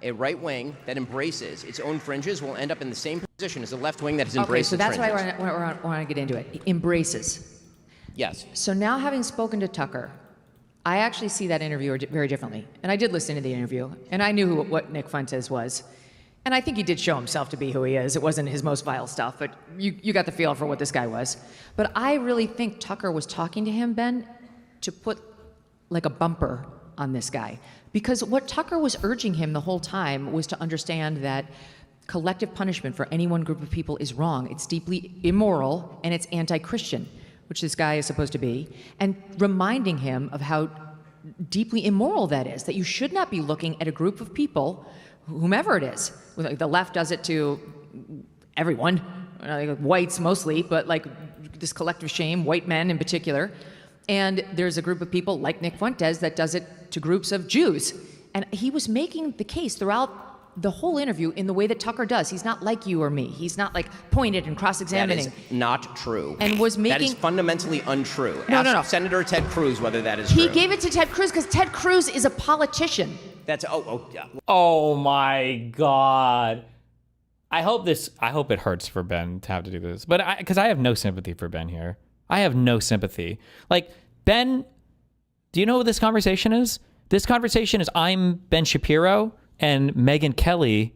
a right wing that embraces its own fringes will end up in the same position as a left wing that has embraced its fringes. Okay, so that's why I want to get into it. Embraces. Yes. So now, having spoken to Tucker, I actually see that interview very differently. And I did listen to the interview, and I knew what Nick Fuentes was. And I think he did show himself to be who he is. It wasn't his most vile stuff, but you got the feel for what this guy was. But I really think Tucker was talking to him, Ben, to put like a bumper on this guy. Because what Tucker was urging him the whole time was to understand that collective punishment for any one group of people is wrong. It's deeply immoral, and it's anti-Christian, which this guy is supposed to be, and reminding him of how deeply immoral that is, that you should not be looking at a group of people, whomever it is. The left does it to everyone, whites mostly, but like this collective shame, white men in particular. And there's a group of people like Nick Fuentes that does it to groups of Jews. And he was making the case throughout the whole interview in the way that Tucker does. He's not like you or me. He's not like pointed and cross-examining. That is not true. And was making... That is fundamentally untrue. No. Senator Ted Cruz whether that is true. He gave it to Ted Cruz because Ted Cruz is a politician. That's, yeah. Oh my God. I hope it hurts for Ben to have to do this. But because I have no sympathy for Ben here. I have no sympathy. Like, Ben, do you know what this conversation is? This conversation is I'm Ben Shapiro and Megyn Kelly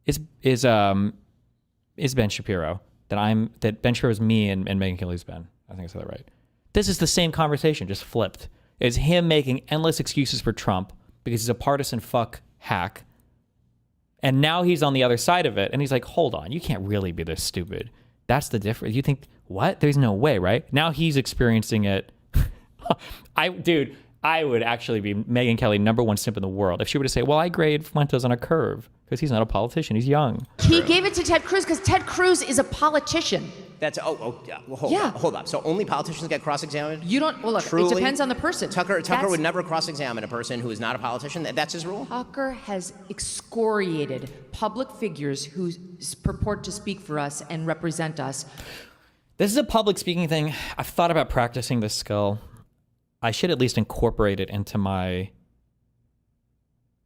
is Ben Shapiro. That Ben Shapiro is me and Megyn Kelly's Ben. I think I said that right. This is the same conversation, just flipped. It's him making endless excuses for Trump because he's a partisan fuck hack. And now he's on the other side of it. And he's like, hold on, you can't really be this stupid. That's the difference. You think, what? There's no way, right? Now he's experiencing it. I would actually be Megyn Kelly #1 simp in the world if she were to say, well, I grade Fuentes on a curve because he's not a politician. He's young. He gave it to Ted Cruz because Ted Cruz is a politician. That's, yeah. Well, hold up. So only politicians get cross-examined? You don't, well, look, Truly? It depends on the person. Tucker would never cross-examine a person who is not a politician. That's his rule? Tucker has excoriated public figures who purport to speak for us and represent us. This is a public speaking thing. I've thought about practicing this skill. I should at least incorporate it into my,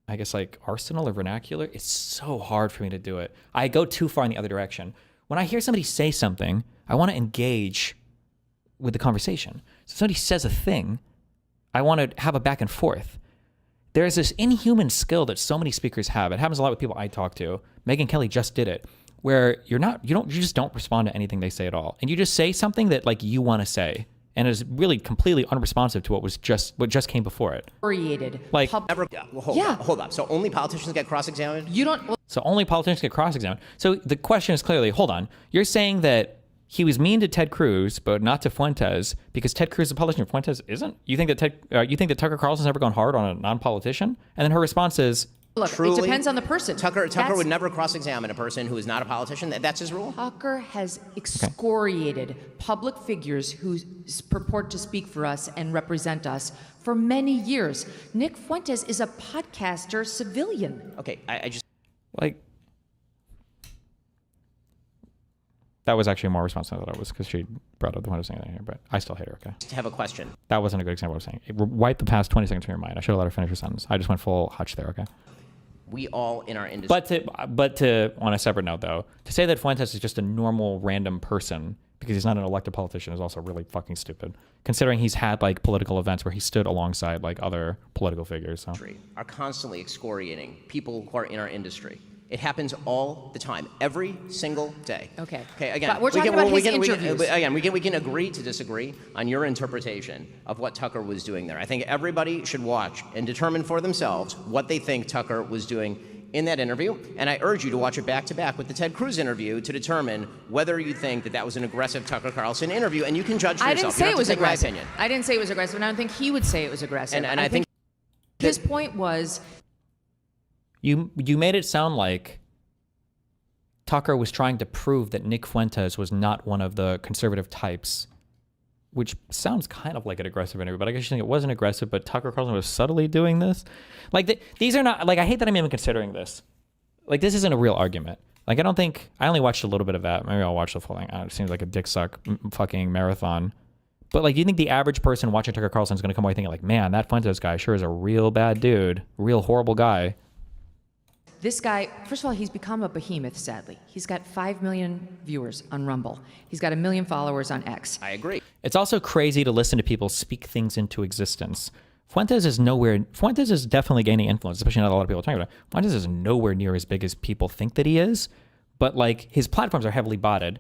I guess, like arsenal or vernacular. It's so hard for me to do it. I go too far in the other direction. When I hear somebody say something, I want to engage with the conversation. So if somebody says a thing, I want to have a back and forth. There's this inhuman skill that so many speakers have. It happens a lot with people I talk to. Megyn Kelly just did it, where you just don't respond to anything they say at all. And you just say something that like you want to say. And is really completely unresponsive to what just came before it. Like, hold up. So only politicians get cross-examined? So only politicians get cross-examined. So the question is clearly, hold on, you're saying that he was mean to Ted Cruz, but not to Fuentes because Ted Cruz is a politician, Fuentes isn't? You think that Tucker Carlson's never gone hard on a non-politician? And then her response is, look, truly, it depends on the person. Tucker would never cross-examine a person who is not a politician. That's his rule? Tucker has excoriated public figures who purport to speak for us and represent us for many years. Nick Fuentes is a podcaster civilian. Okay, I just... Like, that was actually more responsive than I was because she brought up the one I was saying that here, but I still hate her, okay? I have a question. That wasn't a good example of what I was saying. Wipe the past 20 seconds from your mind. I should have let her finish her sentence. I just went full Hutch there, okay? We all in our industry... But to on a separate note, though, to say that Fuentes is just a normal random person because he's not an elected politician is also really fucking stupid, considering he's had, like, political events where he stood alongside, like, other political figures. So. ...are constantly excoriating people who are in our industry. It happens all the time, every single day. Okay. Again, but we're talking about his interviews. We can agree to disagree on your interpretation of what Tucker was doing there. I think everybody should watch and determine for themselves what they think Tucker was doing in that interview. And I urge you to watch it back to back with the Ted Cruz interview to determine whether you think that was an aggressive Tucker Carlson interview. And you can judge for yourself. I didn't say it was aggressive. My opinion. I didn't say it was aggressive, and I don't think he would say it was aggressive. And I think his point was... You made it sound like Tucker was trying to prove that Nick Fuentes was not one of the conservative types, which sounds kind of like an aggressive interview, but I guess you think it wasn't aggressive, but Tucker Carlson was subtly doing this. Like, these are not, like, I hate that I'm even considering this. Like, this isn't a real argument. Like, I only watched a little bit of that. Maybe I'll watch the full thing. It seems like a dick suck fucking marathon. But, like, you think the average person watching Tucker Carlson is going to come away thinking, like, man, that Fuentes guy sure is a real bad dude, real horrible guy. This guy, first of all, he's become a behemoth, sadly. He's got 5 million viewers on Rumble. He's got 1 million followers on X. I agree. It's also crazy to listen to people speak things into existence. Fuentes is definitely gaining influence, especially now that a lot of people are talking about it. Fuentes is nowhere near as big as people think that he is, but like his platforms are heavily botted.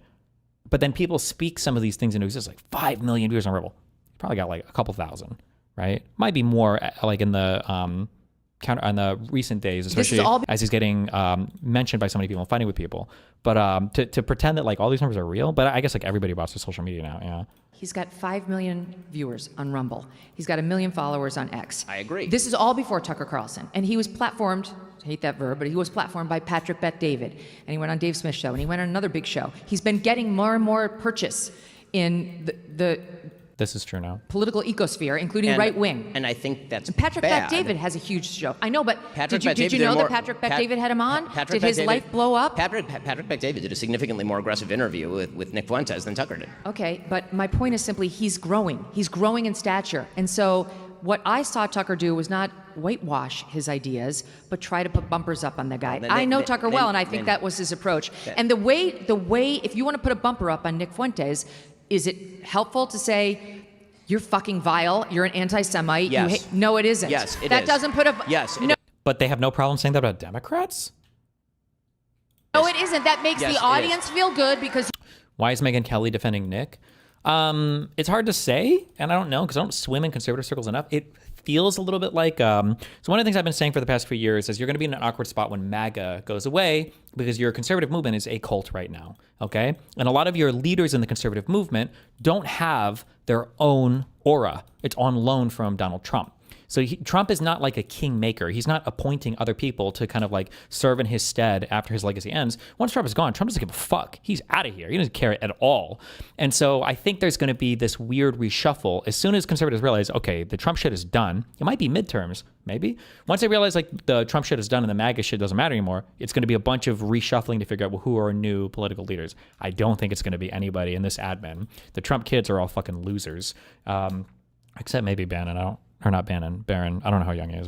But then people speak some of these things into existence, like 5 million viewers on Rumble. Probably got like a couple thousand, right? Might be more like in the on the recent days, especially as he's getting mentioned by so many people and fighting with people. But to pretend that like all these numbers are real, but I guess like everybody watches social media now. Yeah. He's got 5 million viewers on Rumble. He's got 1 million followers on X. I agree. This is all before Tucker Carlson. And he was platformed, I hate that verb, but he was platformed by Patrick Bet-David. And he went on Dave Smith's show, and he went on another big show. He's been getting more and more purchase in the This is true now. political ecosphere, including right wing. And I think that's Patrick bad. Bet-David has a huge show. I know, but Patrick did you know that Patrick Bet-David had him on? Did his life blow up? Patrick Bet-David did a significantly more aggressive interview with Nick Fuentes than Tucker did. Okay, but my point is simply he's growing. He's growing in stature. And so what I saw Tucker do was not whitewash his ideas, but try to put bumpers up on the guy. I know Tucker well, and I think that was his approach. And the way, if you want to put a bumper up on Nick Fuentes, is it helpful to say, you're fucking vile, you're an anti-Semite? Yes. No, it isn't. Yes, it that is. doesn't put a... Yes, no. But they have no problem saying that about Democrats? No, it isn't. That makes the audience feel good because... Why is Megyn Kelly defending Nick? It's hard to say, and I don't know because I don't swim in conservative circles enough. It feels a little bit like so one of the things I've been saying for the past few years is you're going to be in an awkward spot when MAGA goes away because your conservative movement is a cult right now, okay? And a lot of your leaders in the conservative movement don't have their own aura. It's on loan from Donald Trump. So Trump is not like a kingmaker. He's not appointing other people to kind of like serve in his stead after his legacy ends. Once Trump is gone, Trump doesn't give a fuck. He's out of here. He doesn't care at all. And so I think there's going to be this weird reshuffle as soon as conservatives realize, okay, the Trump shit is done. It might be midterms, maybe. Once they realize like the Trump shit is done and the MAGA shit doesn't matter anymore, it's going to be a bunch of reshuffling to figure out who are new political leaders. I don't think it's going to be anybody in this admin. The Trump kids are all fucking losers. Except maybe Bannon. Barron. I don't know how young he is.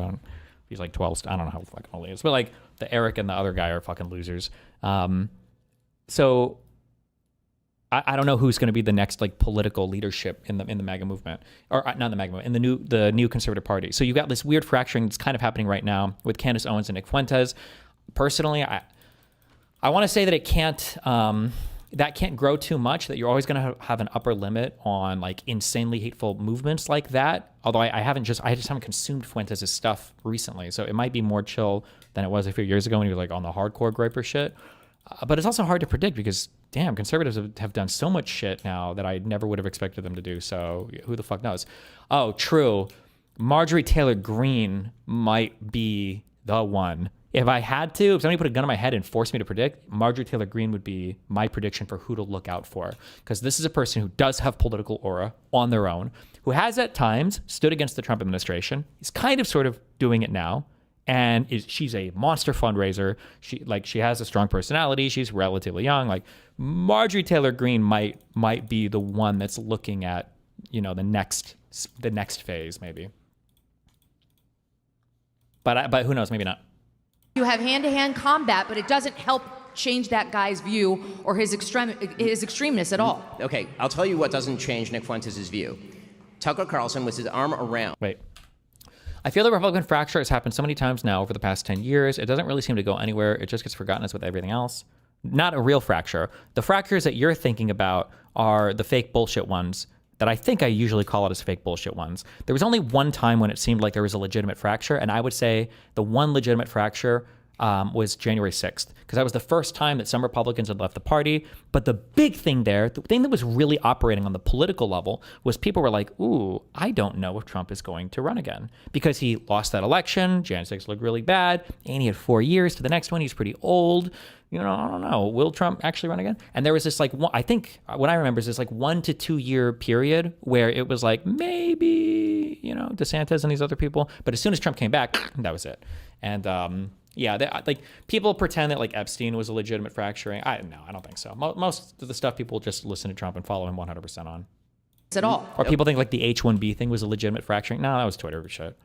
He's like 12. I don't know how fucking old he is. But like the Eric and the other guy are fucking losers. So I don't know who's going to be the next like political leadership in the MAGA movement, or not the MAGA movement, in the new conservative party. So you've got this weird fracturing that's kind of happening right now with Candace Owens and Nick Fuentes. Personally, I want to say that it can't. That can't grow too much, that you're always going to have an upper limit on like insanely hateful movements like that. Although I just haven't consumed Fuentes' stuff recently. So it might be more chill than it was a few years ago when he was like on the hardcore griper shit. But it's also hard to predict because damn, conservatives have done so much shit now that I never would have expected them to do. So who the fuck knows? Oh, true. Marjorie Taylor Greene might be the one. If I had to, if somebody put a gun on my head and forced me to predict, Marjorie Taylor Greene would be my prediction for who to look out for. Because this is a person who does have political aura on their own, who has at times stood against the Trump administration. He's kind of sort of doing it now. And she's a monster fundraiser. She has a strong personality. She's relatively young. Like Marjorie Taylor Greene might be the one that's looking at, you know, the next phase maybe. But who knows? Maybe not. You have hand-to-hand combat, but it doesn't help change that guy's view or his extremeness at all. Okay, I'll tell you what doesn't change Nick Fuentes' view. Tucker Carlson with his arm around. Wait. I feel the Republican fracture has happened so many times now over the past 10 years. It doesn't really seem to go anywhere. It just gets forgotten as with everything else. Not a real fracture. The fractures that you're thinking about are the fake bullshit ones that I think I usually call it as fake bullshit ones. There was only one time when it seemed like there was a legitimate fracture, and I would say the one legitimate fracture was January 6th, because that was the first time that some Republicans had left the party. But the big thing there, the thing that was really operating on the political level, was people were like, ooh, I don't know if Trump is going to run again. Because he lost that election, Jan 6 looked really bad, and he had 4 years to the next one. He's pretty old. You know, I don't know. Will Trump actually run again? And there was this like, I think what I remember is this like 1 to 2 year period where it was like maybe, you know, DeSantis and these other people. But as soon as Trump came back, that was it. And yeah, like people pretend that like Epstein was a legitimate fracturing. I don't think so. Most of the stuff people just listen to Trump and follow him 100% on. At all. Or people think like the H-1B thing was a legitimate fracturing. No, that was Twitter shit.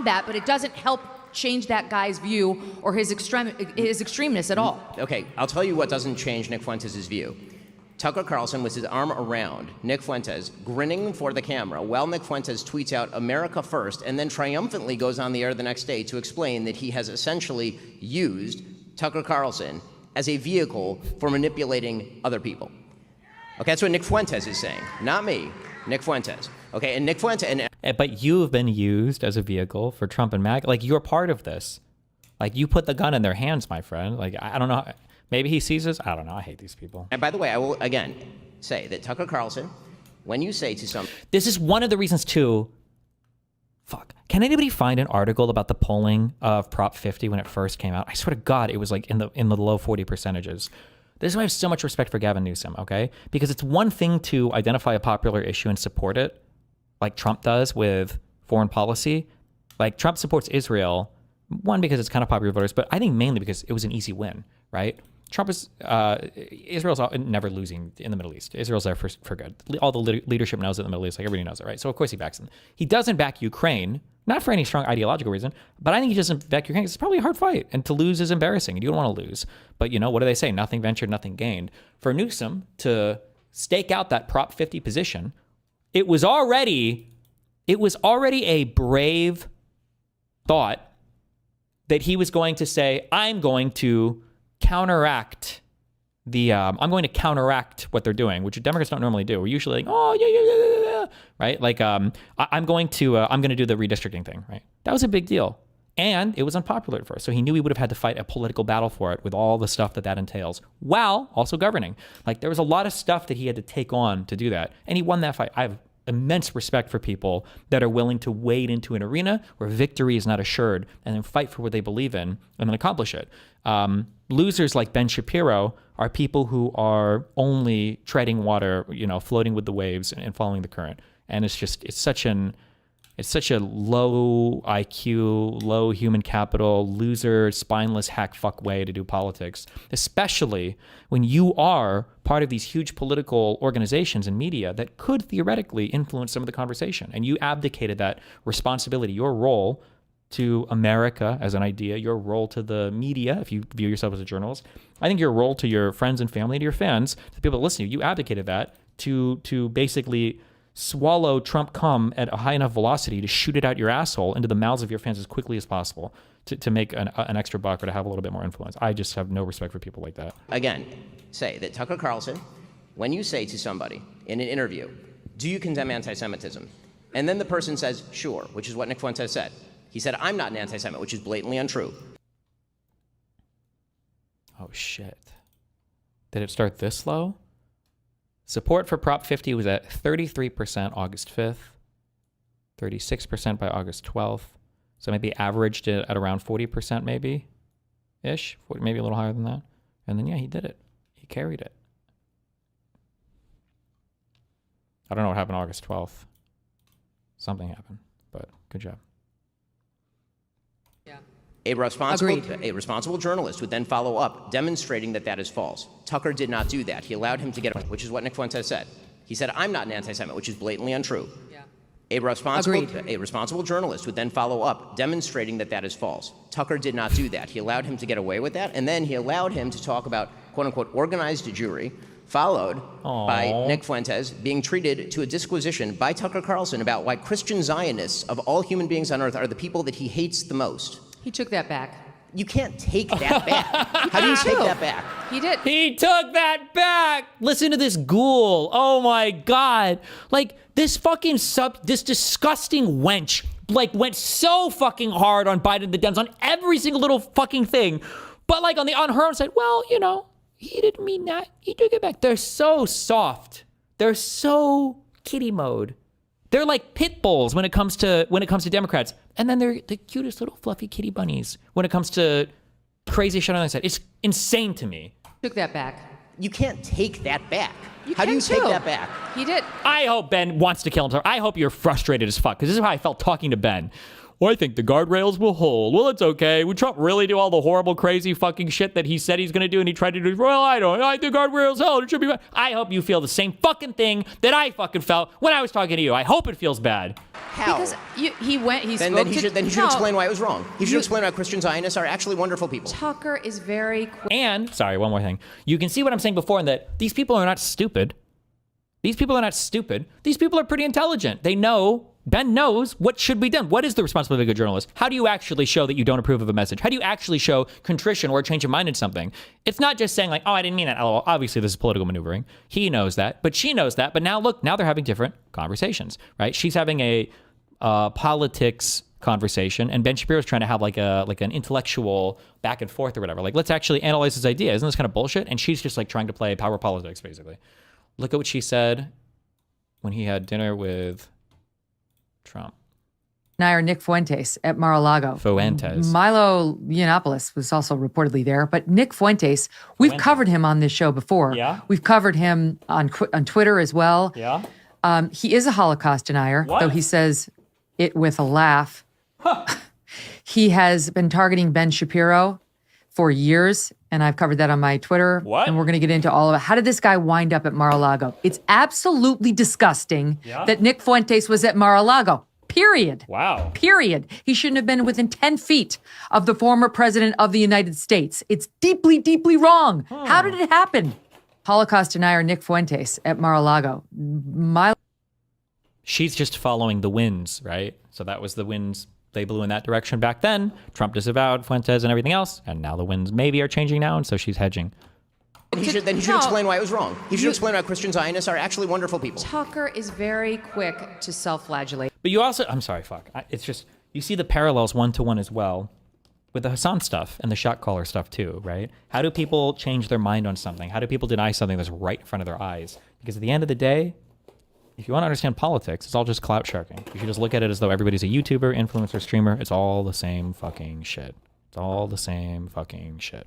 that, but it doesn't help change that guy's view or his extremeness at all. Okay, I'll tell you what doesn't change Nick Fuentes' view. Tucker Carlson with his arm around Nick Fuentes, grinning for the camera, while Nick Fuentes tweets out America first, and then triumphantly goes on the air the next day to explain that he has essentially used Tucker Carlson as a vehicle for manipulating other people. Okay, that's what Nick Fuentes is saying, not me, Nick Fuentes. Okay, and Nick Fuentes... But you've been used as a vehicle for Trump and MAGA. Like, you're part of this. Like, you put the gun in their hands, my friend. Like, I don't know. Maybe he sees us. I don't know. I hate these people. And by the way, I will, again, say that Tucker Carlson, when you say to some... This is one of the reasons, too. Fuck. Can anybody find an article about the polling of Prop 50 when it first came out? I swear to God, it was like in the low 40%. This is why I have so much respect for Gavin Newsom, okay? Because it's one thing to identify a popular issue and support it, like Trump does with foreign policy. Like, Trump supports Israel, one, because it's kind of popular voters, but I think mainly because it was an easy win, right? Trump is, Israel's never losing in the Middle East. Israel's there for good. All the leadership knows it in the Middle East, like everybody knows it, right? So of course he backs them. He doesn't back Ukraine, not for any strong ideological reason, but I think he doesn't back Ukraine because it's probably a hard fight, and to lose is embarrassing, and you don't want to lose. But you know, what do they say? Nothing ventured, nothing gained. For Newsom to stake out that Prop 50 position, it was already a brave thought that he was going to say, I'm going to counteract what they're doing, which Democrats don't normally do. We're usually like, oh yeah, right? Like, I'm going to do the redistricting thing, right? That was a big deal, and it was unpopular at first. So he knew he would have had to fight a political battle for it with all the stuff that entails, while also governing. Like, there was a lot of stuff that he had to take on to do that, and he won that fight. I have immense respect for people that are willing to wade into an arena where victory is not assured and then fight for what they believe in and then accomplish it. Losers like Ben Shapiro are people who are only treading water, floating with the waves and following the current. And it's such a low IQ, low human capital, loser, spineless hack fuck way to do politics, especially when you are part of these huge political organizations and media that could theoretically influence some of the conversation. And you abdicated that responsibility, your role to America as an idea, your role to the media, if you view yourself as a journalist. I think your role to your friends and family, to your fans, to the people that listen to you, you abdicated that to basically swallow Trump cum at a high enough velocity to shoot it out your asshole into the mouths of your fans as quickly as possible to make an extra buck or to have a little bit more influence. I just have no respect for people like that. Again, say that Tucker Carlson, when you say to somebody in an interview, do you condemn anti-Semitism? And then the person says, sure, which is what Nick Fuentes said. He said, I'm not an anti-Semite, which is blatantly untrue. Oh, shit. Did it start this low? Support for Prop 50 was at 33% August 5th, 36% by August 12th. So maybe averaged it at around 40% maybe-ish, maybe a little higher than that. And then, yeah, he did it. He carried it. I don't know what happened August 12th. Something happened, but good job. Yeah. A responsible journalist would then follow up, demonstrating that that is false. Tucker did not do that. He allowed him to get away, which is what Nick Fuentes said. He said, I'm not an anti-Semite, which is blatantly untrue. Yeah. A responsible journalist would then follow up, demonstrating that that is false. Tucker did not do that. He allowed him to get away with that, and then he allowed him to talk about, quote-unquote, organized Jewry, followed by Nick Fuentes being treated to a disquisition by Tucker Carlson about why Christian Zionists of all human beings on earth are the people that he hates the most. He took that back. You can't take that back. How do you take that back? He did. He took that back. Listen to this ghoul. Oh my God. Like, this fucking this disgusting wench, like, went so fucking hard on Biden and the Dems on every single little fucking thing. But like on her own side, well, he didn't mean that. He took it back. They're so soft. They're so kitty mode. They're like pit bulls when it comes to Democrats. And then they're the cutest little fluffy kitty bunnies when it comes to crazy shit on the side. It's insane to me. Took that back. You can't take that back. How do you take that back? He did. I hope Ben wants to kill him. I hope you're frustrated as fuck, because this is how I felt talking to Ben. well, I think the guardrails will hold. Well, it's okay. Would Trump really do all the horrible, crazy fucking shit that he said he's going to do and he tried to do? Well, I don't. I think guardrails held. It should be fine. I hope you feel the same fucking thing that I fucking felt when I was talking to you. I hope it feels bad. How? Because he went, he then, spoke then he to... should, then he should no, explain why it was wrong. He should explain why Christian Zionists are actually wonderful people. Tucker is very... And, sorry, one more thing. You can see what I'm saying before in that these people are not stupid. These people are not stupid. These people are pretty intelligent. They know, Ben knows what should be done. What is the responsibility of a good journalist? How do you actually show that you don't approve of a message? How do you actually show contrition or a change of mind in something? It's not just saying like, oh, I didn't mean that. LOL. Obviously, this is political maneuvering. He knows that, but she knows that. But now look, now they're having different conversations, right? She's having a politics conversation, and Ben Shapiro is trying to have like an intellectual back and forth or whatever. Like, let's actually analyze his idea. Isn't this kind of bullshit? And she's just like trying to play power politics, basically. Look at what she said when he had dinner with Trump. And I are Nick Fuentes at Mar-a-Lago. Fuentes. Milo Yiannopoulos was also reportedly there, but Nick Fuentes, we've covered him on this show before. Yeah? We've covered him on Twitter as well. Yeah? He is a Holocaust denier, What? though he says it with a laugh. He has been targeting Ben Shapiro for years, and I've covered that on my Twitter. What? And we're going to get into all of it. How did this guy wind up at Mar-a-Lago? It's absolutely disgusting that Nick Fuentes was at Mar-a-Lago. Period. Wow. Period. He shouldn't have been within 10 feet of the former president of the United States. It's deeply, deeply wrong. How did it happen? Holocaust denier Nick Fuentes at Mar-a-Lago. She's just following the winds, right? So that was the winds. They blew in that direction back then. Trump disavowed Fuentes and everything else. And now the winds maybe are changing now, and so she's hedging. Then he should explain why it was wrong. He should explain why Christian Zionists are actually wonderful people. Tucker is very quick to self-flagellate. But you also, I'm sorry, fuck. It's just, you see the parallels one-to-one as well with the Hassan stuff and the shot caller stuff too, right? How do people change their mind on something? How do people deny something that's right in front of their eyes? Because at the end of the day, if you want to understand politics, it's all just clout sharking. You should just look at it as though everybody's a YouTuber, influencer, streamer. It's all the same fucking shit. It's all the same fucking shit.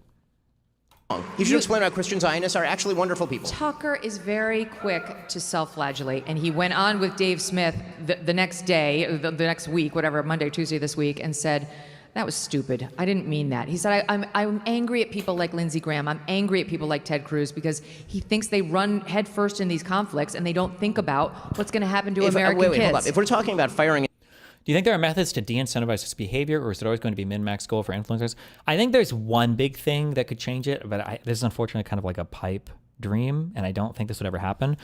He should explain why Christian Zionists are actually wonderful people. Tucker is very quick to self-flagellate, and he went on with Dave Smith the next day, the next week, whatever, Monday, Tuesday this week, and said, that was stupid. I didn't mean that. He said, I'm angry at people like Lindsey Graham. I'm angry at people like Ted Cruz because he thinks they run headfirst in these conflicts and they don't think about what's going to happen to American kids. Hold up. If we're talking about firing... Do you think there are methods to de-incentivize this behavior, or is it always going to be min-max goal for influencers? I think there's one big thing that could change it, but this is unfortunately kind of like a pipe dream, and I don't think this would ever happen.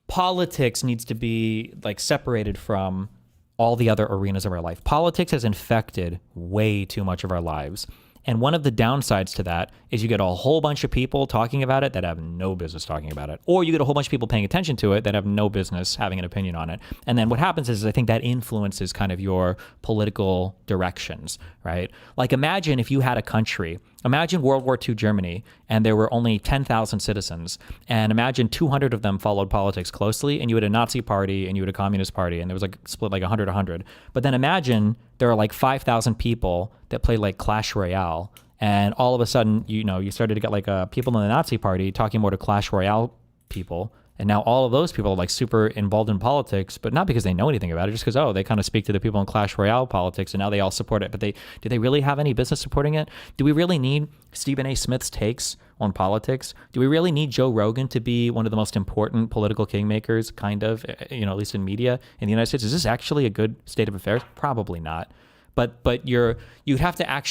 Politics needs to be like separated from all the other arenas of our life. Politics has infected way too much of our lives. And one of the downsides to that is you get a whole bunch of people talking about it that have no business talking about it. Or you get a whole bunch of people paying attention to it that have no business having an opinion on it. And then what happens is I think that influences kind of your political directions, right? Like imagine if you had a country, imagine World War II Germany, and there were only 10,000 citizens. And imagine 200 of them followed politics closely, and you had a Nazi party and you had a communist party, and there was like split like 100-100. But then imagine there are like 5,000 people that play like Clash Royale, and all of a sudden, you started to get like people in the Nazi party talking more to Clash Royale people, and now all of those people are like super involved in politics, but not because they know anything about it, just because, they kind of speak to the people in Clash Royale politics, and now they all support it. But do they really have any business supporting it? Do we really need Stephen A. Smith's takes on politics? Do we really need Joe Rogan to be one of the most important political kingmakers, kind of, at least in media in the United States? Is this actually a good state of affairs? Probably not. But you'd have to ask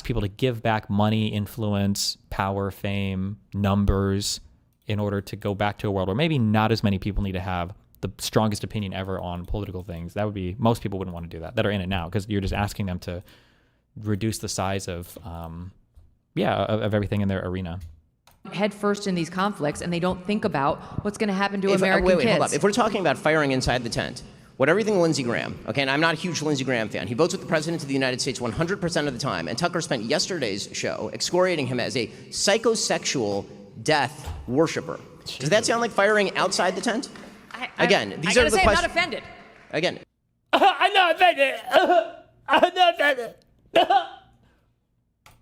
people to give back money, influence, power, fame, numbers in order to go back to a world where maybe not as many people need to have the strongest opinion ever on political things. That would be, most people wouldn't want to do that are in it now, because you're just asking them to reduce the size of everything in their arena. Head first in these conflicts, and they don't think about what's going to happen to American kids. Hold up. If we're talking about firing inside the tent, everything Lindsey Graham, okay, and I'm not a huge Lindsey Graham fan. He votes with the President of the United States 100% of the time, and Tucker spent yesterday's show excoriating him as a psychosexual death worshiper. Does that sound like firing outside the tent? Again, these are the questions. I'm not offended. Again. I'm not offended. I'm not offended.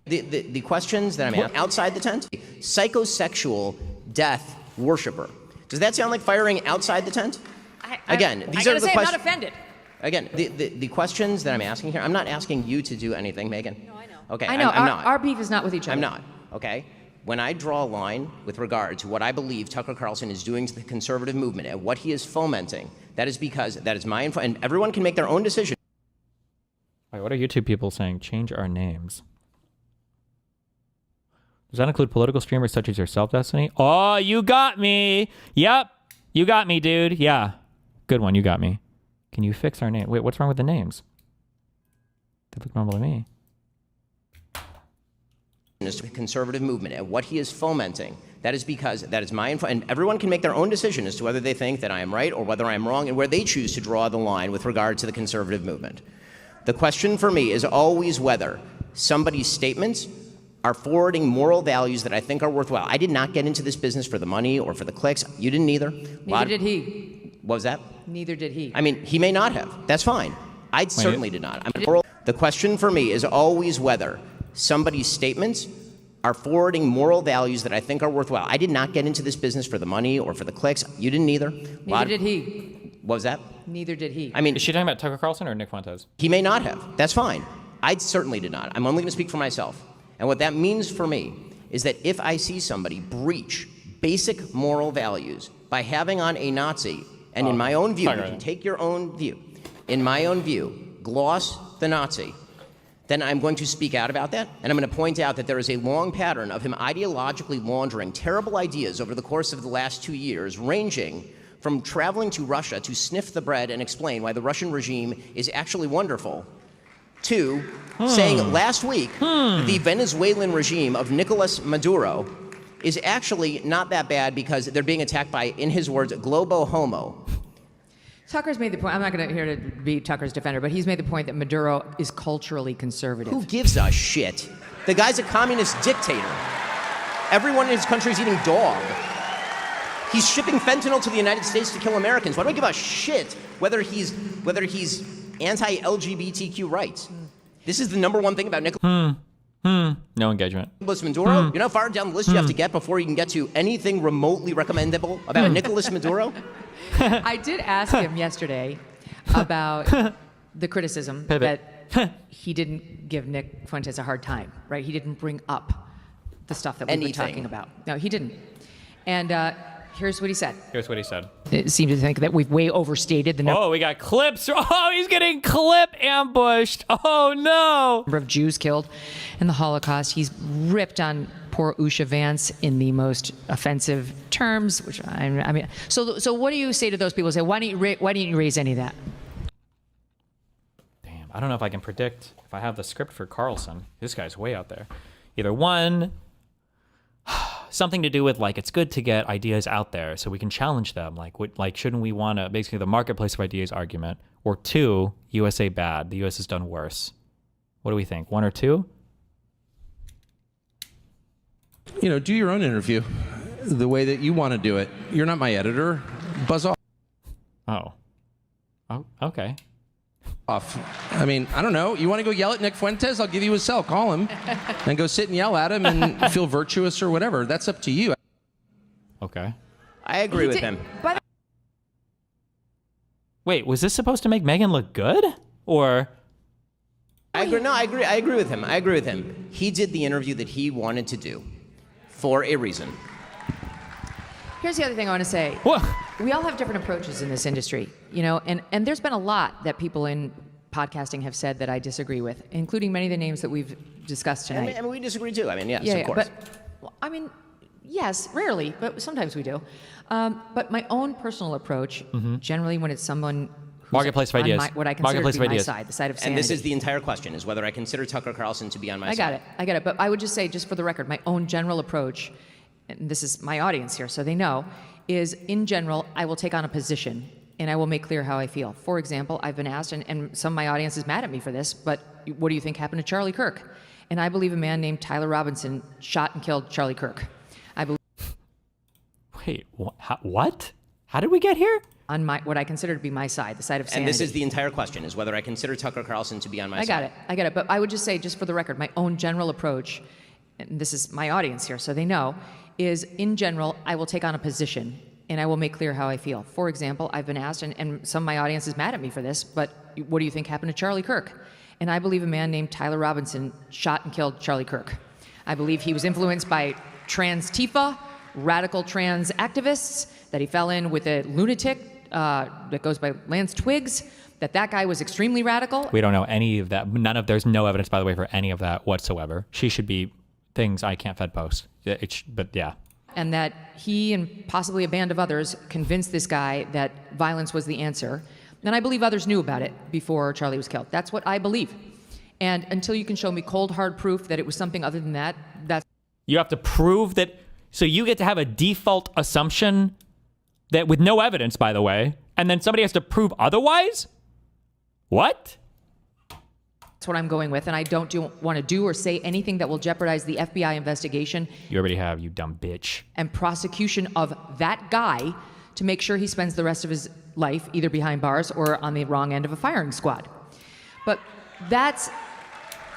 The questions that I'm asking outside the tent, psychosexual death worshiper. Does that sound like firing outside the tent? Again, these are the questions. I'm not offended. Again, the questions that I'm asking here, I'm not asking you to do anything, Megyn. No, I know. Okay, I know. I'm not. Our beef is not with each other. I'm not, okay? When I draw a line with regard to what I believe Tucker Carlson is doing to the conservative movement and what he is fomenting, that is because that is my info, and everyone can make their own decision. Wait, what are YouTube people saying? Change our names. Does that include political streamers such as yourself, Destiny? Oh, you got me. Yep. You got me, dude. Yeah. Good one. You got me. Can you fix our name? Wait, what's wrong with the names? They look normal to me. Is the conservative movement and what he is fomenting, that is because that is my info, and everyone can make their own decision as to whether they think that I am right or whether I am wrong and where they choose to draw the line with regard to the conservative movement. The question for me is always whether somebody's statements are forwarding moral values that I think are worthwhile. I did not get into this business for the money or for the clicks. You didn't either. Neither did he. What was that? Neither did he. I mean, he may not have. That's fine. I certainly did not. The question for me is always whether somebody's statements are forwarding moral values that I think are worthwhile. I did not get into this business for the money or for the clicks. You didn't either. Neither did he. What was that? Neither did he. I mean, Is she talking about Tucker Carlson or Nick Fuentes? he may not have. That's fine. I certainly did not. I'm only going to speak for myself. And what that means for me is that if I see somebody breach basic moral values by having on a Nazi, and in my own view, you can take your own view, in my own view, gloss the Nazi, then I'm going to speak out about that, and I'm going to point out that there is a long pattern of him ideologically laundering terrible ideas over the course of the last 2 years, ranging from traveling to Russia to sniff the bread and explain why the Russian regime is actually wonderful, to saying last week the Venezuelan regime of Nicolas Maduro is actually not that bad because they're being attacked by, in his words, globo homo. Tucker's made the point, I'm not going to here to be Tucker's defender, but he's made the point that Maduro is culturally conservative. Who gives a shit? The guy's a communist dictator. Everyone in his country is eating dog. He's shipping fentanyl to the United States to kill Americans. Why do I give a shit whether he's anti-LGBTQ rights? This is the number one thing about Nicolas No engagement. Maduro. You know how far down the list you have to get before you can get to anything remotely recommendable about Nicolas Maduro? I did ask him yesterday about the criticism that he didn't give Nick Fuentes a hard time, right? He didn't bring up the stuff that we've been talking about. No, he didn't. And here's what he said. It seemed to think that we've way overstated the Oh, we got clips. Oh, he's getting clip ambushed. Oh, no. number of Jews killed in the Holocaust. He's ripped on poor Usha Vance in the most offensive terms, which I mean, so what do you say to those people who say, why didn't you raise any of that? Damn, I don't know if I can predict if I have the script for Carlson. This guy's way out there. Either one, something to do with like it's good to get ideas out there so we can challenge them. Like shouldn't we want to basically the marketplace of ideas argument? Or two, USA bad. The US has done worse. What do we think? One or two? You know, do your own interview the way that you want to do it. You're not my editor. Buzz Oh, okay. off. I mean, I don't know. You want to go yell at Nick Fuentes? I'll give you his cell. Call him and go sit and yell at him and feel virtuous or whatever. That's up to you. Okay. I agree with him. Wait, was this supposed to make Megyn look good? Or I agree with him. He did the interview that he wanted to do for a reason. Here's the other thing I want to say. what? We all have different approaches in this industry, you know, and there's been a lot that people in podcasting have said that I disagree with, including many of the names that we've discussed tonight. I mean, we disagree too. I mean, yes, Yeah, of course. but well, I mean, yes, rarely, but sometimes we do. But my own personal approach, generally, when it's someone who's Marketplace of on ideas. what I consider Marketplace to be of my ideas. side, the side of And sanity. this is the entire question, is whether I consider Tucker Carlson to be on my side. I get it. But I would just say, just for the record, my own general approach, and this is my audience here, so they know, is in general, I will take on a position and I will make clear how I feel. For example, I've been asked, and some of my audience is mad at me for this, but what do you think happened to Charlie Kirk? And I believe a man named Tyler Robinson shot and killed Charlie Kirk. I believe Wait, what? How did we get here? on what I consider to be my side, the side of sanity. And this is the entire question, is whether I consider Tucker Carlson to be on my side. I get it. But I would just say, just for the record, my own general approach, and this is my audience here, so they know, is in general, I will take on a position and I will make clear how I feel. For example, I've been asked, and some of my audience is mad at me for this, but what do you think happened to Charlie Kirk? And I believe a man named Tyler Robinson shot and killed Charlie Kirk. I believe he was influenced by trans Tifa, radical trans activists, that he fell in with a lunatic that goes by Lance Twiggs, that guy was extremely radical. We don't know any of that. There's no evidence, by the way, for any of that whatsoever. She should be things I can't Fed post. But yeah. And that he and possibly a band of others convinced this guy that violence was the answer. And I believe others knew about it before Charlie was killed. That's what I believe. And until you can show me cold, hard proof that it was something other than that, that's... You have to prove that. So you get to have a default assumption that, with no evidence, by the way, and then somebody has to prove otherwise? What? That's what I'm going with, and I don't want to do or say anything that will jeopardize the FBI investigation. You already have, you dumb bitch. And prosecution of that guy to make sure he spends the rest of his life either behind bars or on the wrong end of a firing squad. But that's...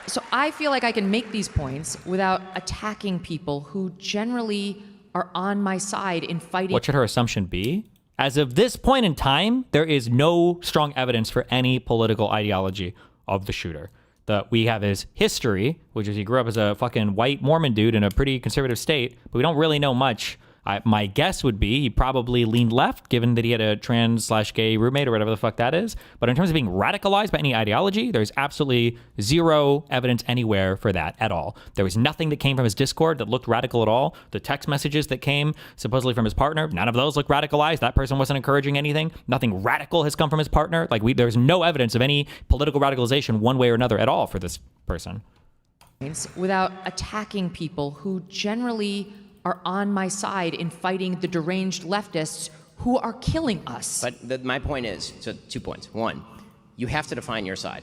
So I feel like I can make these points without attacking people who generally are on my side in fighting... What should her assumption be? As of this point in time, there is no strong evidence for any political ideology of the shooter. That we have his history, which is he grew up as a fucking white Mormon dude in a pretty conservative state, but we don't really know much. My guess would be he probably leaned left, given that he had a trans/gay roommate or whatever the fuck that is. But in terms of being radicalized by any ideology, there's absolutely zero evidence anywhere for that at all. There was nothing that came from his Discord that looked radical at all. The text messages that came supposedly from his partner, none of those look radicalized. That person wasn't encouraging anything. Nothing radical has come from his partner. There's no evidence of any political radicalization one way or another at all for this person. Without attacking people who generally are on my side in fighting the deranged leftists who are killing us. But my point is, so 2 points. One, you have to define your side.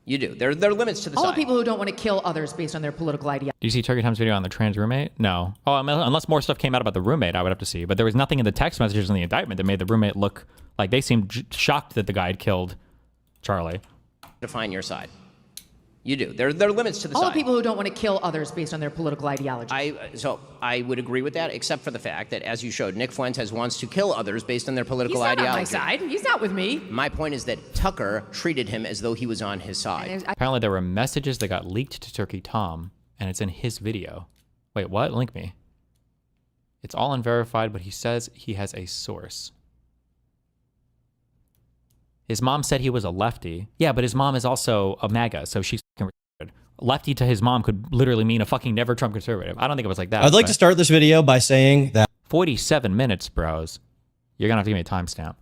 You do. There are limits to the All side. the people who don't want to kill others based on their political ideology. Do you see Turkey Time's video on the trans roommate? No. Oh, I mean, unless more stuff came out about the roommate, I would have to see. But there was nothing in the text messages in the indictment that made the roommate look like they seemed shocked that the guy had killed Charlie. Define your side. You do. There are limits to the All side. the people who don't want to kill others based on their political ideology. So I would agree with that, except for the fact that, as you showed, Nick Fuentes wants to kill others based on their political He's not ideology. on my side. He's not with me. My point is that Tucker treated him as though he was on his side. Apparently there were messages that got leaked to Turkey Tom, and it's in his video. Wait, what? Link me. It's all unverified, but he says he has a source. His mom said he was a lefty. Yeah, but his mom is also a MAGA, so she's fucking retarded. Lefty to his mom could literally mean a fucking never Trump conservative. I don't think it was like that. I'd like to start this video by saying that 47 minutes, bros. You're gonna have to give me a timestamp.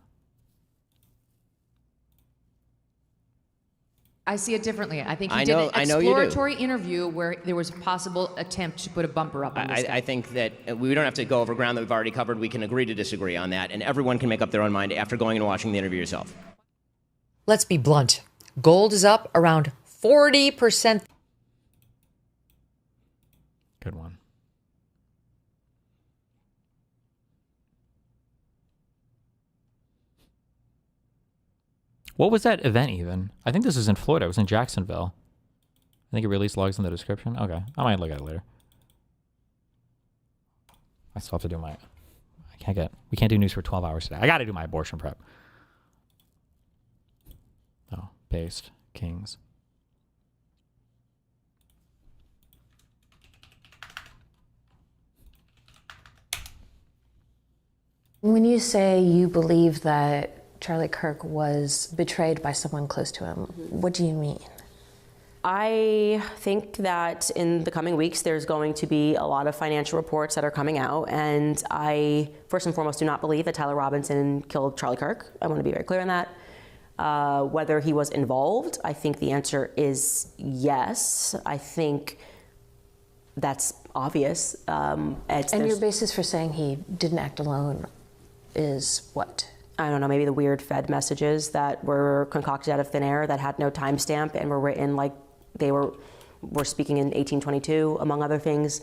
I see it differently. I think he I did know- an I know you do. exploratory interview where there was a possible attempt to put a bumper up on this guy. I think that we don't have to go over ground that we've already covered. We can agree to disagree on that, and everyone can make up their own mind after going and watching the interview yourself. Let's be blunt. Gold is up around 40%. Good one. What was that event even? I think this was in Florida. It was in Jacksonville. I think it released logs in the description. Okay. I might look at it later. I still have to do we can't do news for 12 hours today. I got to do my abortion prep. Oh, paste. Kings. When you say you believe that Charlie Kirk was betrayed by someone close to him, what do you mean? I think that in the coming weeks, there's going to be a lot of financial reports that are coming out. And I, first and foremost, do not believe that Tyler Robinson killed Charlie Kirk. I want to be very clear on that. Whether he was involved, I think the answer is yes. I think that's obvious. And your basis for saying he didn't act alone is what? I don't know, maybe the weird Fed messages that were concocted out of thin air that had no timestamp and were written like they were speaking in 1822, among other things.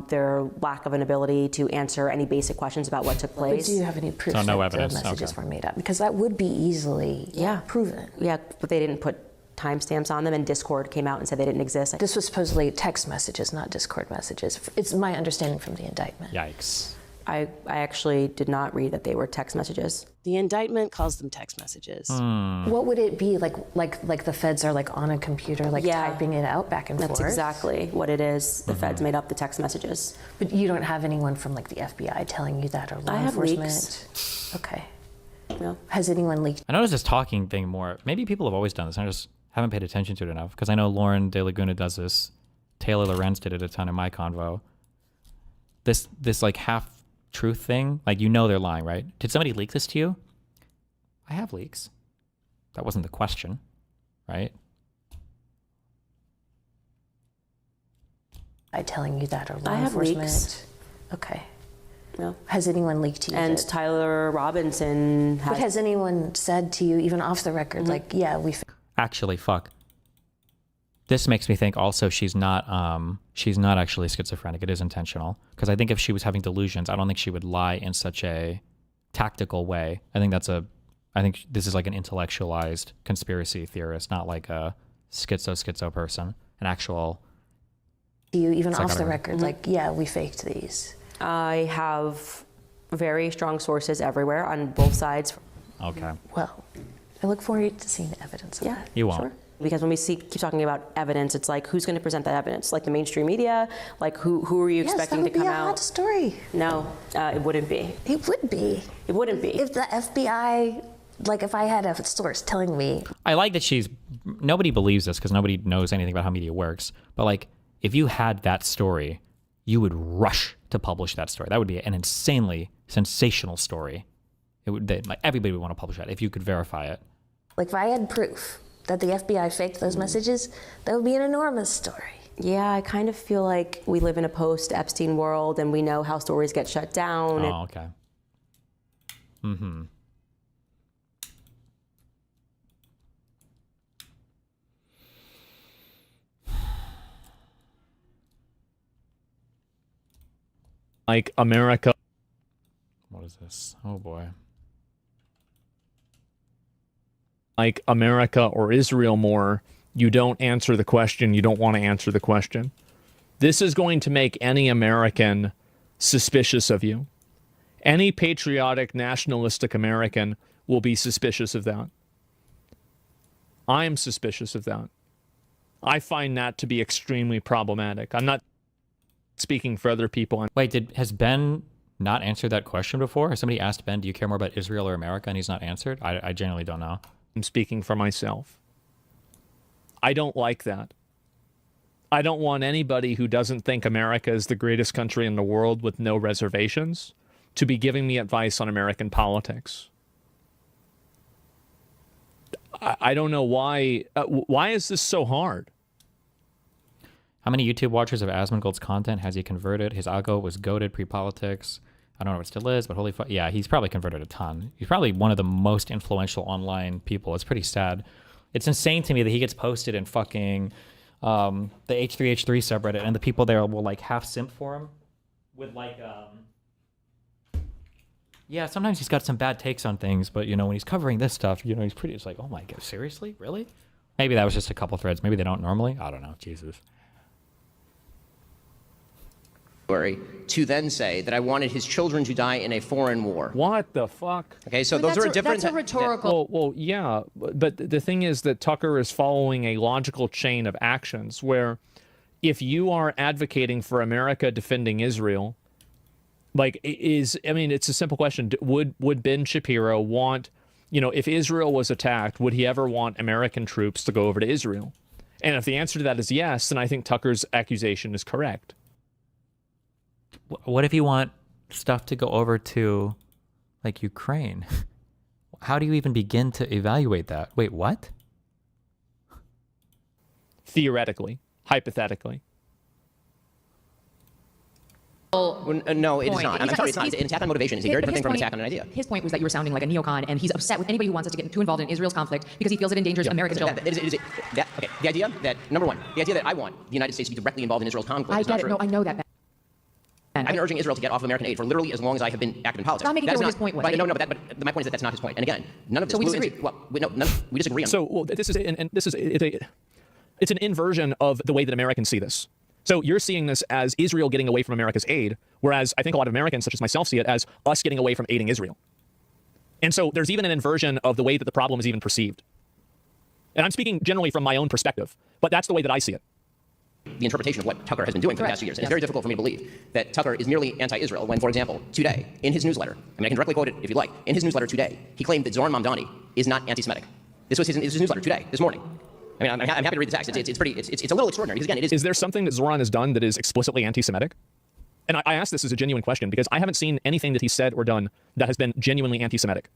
Their lack of an ability to answer any basic questions about what took place. But do you have any proof So no that evidence. the messages Okay. were made up? Because that would be easily proven. Yeah, but they didn't put timestamps on them, and Discord came out and said they didn't exist. This was supposedly text messages, not Discord messages. It's my understanding from the indictment. Yikes. I actually did not read that they were text messages. The indictment calls them text messages. What would it be like the feds are like on a computer, like typing it out back and forth? That's exactly what it is. The feds made up the text messages. But you don't have anyone from like the FBI telling you that, or law I have enforcement? leaks. Okay. No. Has anyone leaked? I noticed this talking thing more. Maybe people have always done this. I just haven't paid attention to it enough. Because I know Lauren De Laguna does this. Taylor Lorenz did it a ton in my convo. This like half-truth thing. Like, you know they're lying, right? Did somebody leak this to you? I have leaks. That wasn't the question, right? Telling you that, or law I have enforcement? leaks. Okay. No. Has anyone leaked to you? And that- Tyler Robinson But has anyone said to you, even off the record, like, yeah, we... Actually, fuck. This makes me think also she's not actually schizophrenic. It is intentional. Because I think if she was having delusions, I don't think she would lie in such a tactical way. I think this is like an intellectualized conspiracy theorist, not like a schizo person, an actual... To you, even off the psychotic. record, like, yeah, we faked these. I have very strong sources everywhere on both sides. Okay. Well, I look forward to seeing the evidence of that. You won't. Sure. Because when we keep talking about evidence, it's like, who's going to present that evidence? Like the mainstream media? Like who are you expecting to come Yes, that would be a out? hot story. No, it wouldn't be. It would be. It wouldn't be. If the FBI, like if I had a source telling me. I like that nobody believes this because nobody knows anything about how media works. But like, if you had that story, you would rush to publish that story. That would be an insanely sensational story. Like everybody would want to publish that if you could verify it. Like if I had proof that the FBI faked those messages, that would be an enormous story. Yeah, I kind of feel like we live in a post-Epstein world and we know how stories get shut down. Oh, okay. Mm-hmm. Like America. What is this? Oh boy. Like America or Israel more, you don't answer the question. You don't want to answer the question. This is going to make any American suspicious of you. Any patriotic, nationalistic American will be suspicious of that. I am suspicious of that. I find that to be extremely problematic. I'm not speaking for other people. Wait, has Ben not answered that question before? Has somebody asked Ben, do you care more about Israel or America? And he's not answered? I genuinely don't know. I'm speaking for myself. I don't like that. I don't want anybody who doesn't think America is the greatest country in the world with no reservations to be giving me advice on American politics. I don't know why. Why is this so hard? How many YouTube watchers of Asmongold's content has he converted? His algo was goated pre-politics. I don't know if it still is, but holy fuck. Yeah, he's probably converted a ton. He's probably one of the most influential online people. It's pretty sad. It's insane to me that he gets posted in fucking the H3H3 subreddit, and the people there will like half simp for him with like yeah, sometimes he's got some bad takes on things, but you know, when he's covering this stuff, you know, he's pretty, it's like, oh my god, seriously? Really? Maybe that was just a couple threads. Maybe they don't normally. I don't know. Jesus. To then say that I wanted his children to die in a foreign war. What the fuck? Okay, so those are different. That's a rhetorical. Well, yeah, but the thing is that Tucker is following a logical chain of actions where if you are advocating for America defending Israel, like it's a simple question. Would Ben Shapiro want, if Israel was attacked, would he ever want American troops to go over to Israel? And if the answer to that is yes, then I think Tucker's accusation is correct. What if you want stuff to go over to, like, Ukraine? How do you even begin to evaluate that? Wait, what? Theoretically, hypothetically. No, it is not. I'm sorry, it's not. An attack on motivation is a very different thing from an attack on an idea. His point was that you were sounding like a neocon, and he's upset with anybody who wants us to get too involved in Israel's conflict because he feels it endangers American children. Okay, the idea that, number one, the idea that I want the United States to be directly involved in Israel's conflict I is not get it. true. No, I know that. I've been urging Israel to get off of American aid for literally as long as I have been active in politics. Stop making clear what his point was. But my point is that that's not his point. And again, none of this. So we disagree. We disagree on. So it's an inversion of the way that Americans see this. So you're seeing this as Israel getting away from America's aid, whereas I think a lot of Americans, such as myself, see it as us getting away from aiding Israel. And so there's even an inversion of the way that the problem is even perceived. And I'm speaking generally from my own perspective, but that's the way that I see it. The interpretation of what Tucker has been doing for the past 2 years. And it's very difficult for me to believe that Tucker is merely anti-Israel when, for example, today, in his newsletter, I mean, I can directly quote it if you like, in his newsletter today, he claimed that Zoran Mamdani is not anti-Semitic. This was his newsletter today, this morning. I mean, I'm happy to read the text. It's a little extraordinary because, again, it is. Is there something that Zoran has done that is explicitly anti-Semitic? And I ask this as a genuine question because I haven't seen anything that he said or done that has been genuinely anti-Semitic.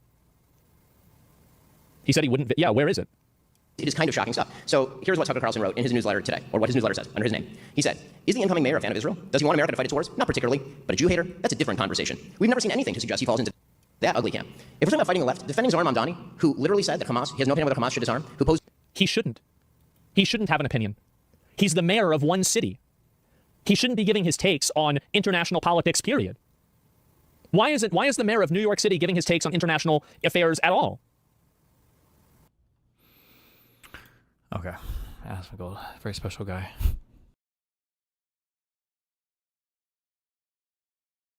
He said he wouldn't. Yeah, where is it? It is kind of shocking stuff. So here's what Tucker Carlson wrote in his newsletter today, or what his newsletter says under his name. He said, "Is the incoming mayor a fan of Israel? Does he want America to fight its wars? Not particularly. But a Jew hater? That's a different conversation. We've never seen anything to suggest he falls into that ugly camp. If we're talking about fighting the left, defending Zoran Mamdani, who literally said that Hamas, he has no opinion whether Hamas should disarm, who posed..." He shouldn't. He shouldn't have an opinion. He's the mayor of one city. He shouldn't be giving his takes on international politics, period. Why is the mayor of New York City giving his takes on international affairs at all? Okay. Asmongold, very special guy.